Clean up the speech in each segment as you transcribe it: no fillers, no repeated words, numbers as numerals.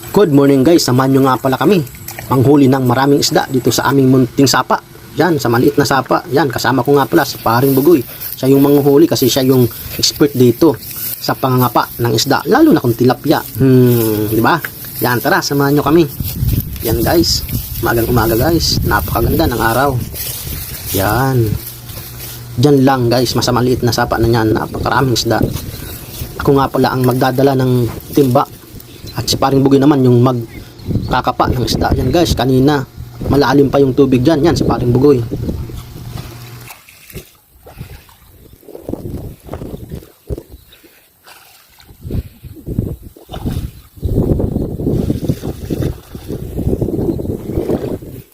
Good morning guys, samahan nyo nga pala kami manghuli ng maraming isda dito sa aming munting sapa. Yan, sa maliit na sapa. Yan, kasama ko nga pala si Paring Bugoy. Siya yung manghuli kasi siya yung expert dito sa pangangapa ng isda, lalo na kung tilapia. Di ba? Yan, tara, samahan nyo kami. Yan guys, umagang umaga guys, napakaganda ng araw. Yan. Diyan lang guys, masamaliit na sapa na yan, napakaraming isda. Ako nga pala ang magdadala ng timba. At si Paring Bugoy naman yung magkakapa ng isda. Yan guys, kanina malalim pa yung tubig dyan. Yan si Paring Bugoy.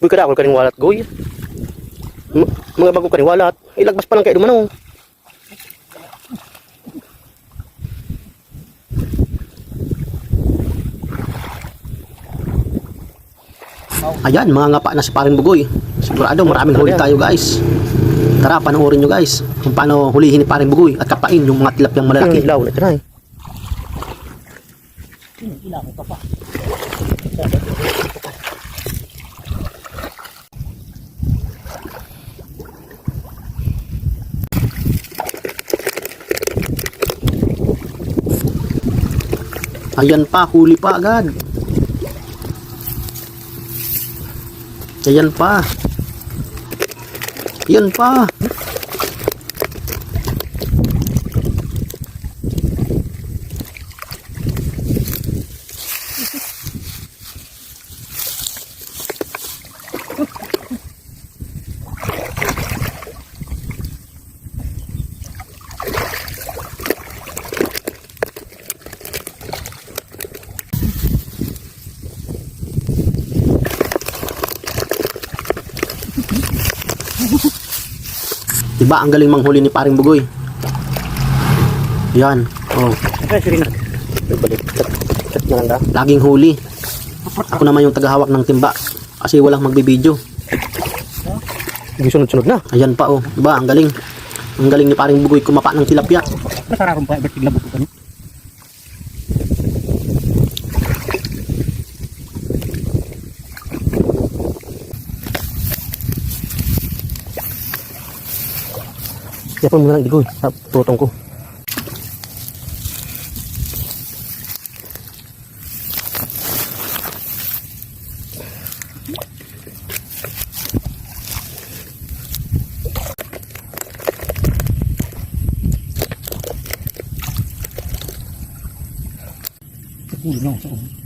Uy, kadakol ka rin walat, Goy. Mga bago ka rin walat. Ilagbas pa lang kayo dumanong. Ayan, mga ngapa na si Paring Bugoy. Sigurado maraming huli tayo guys. Tara, panoorin nyo guys kung paano hulihin ni Paring Bugoy at kapain yung mga tilapiyang malalaki. Ilaw na tira. Ayan pa, huli pa agad. Ayan pa. Ayan pa. Diba ang galing manghuli ni Paring Bugoy? Yan. Oh. Laging huli. Ako naman yung tagahawak ng timba kasi walang magbibideo. Sunod-sunod na. Ayan pa oh. Diba ang galing? Ang galing ni Paring Bugoy kumapa ng tilapia. Nasararong pa, bertigla buko ka niyo. Siapa mo lang Bugoy sa tutong ko. Ulo na sa ulo.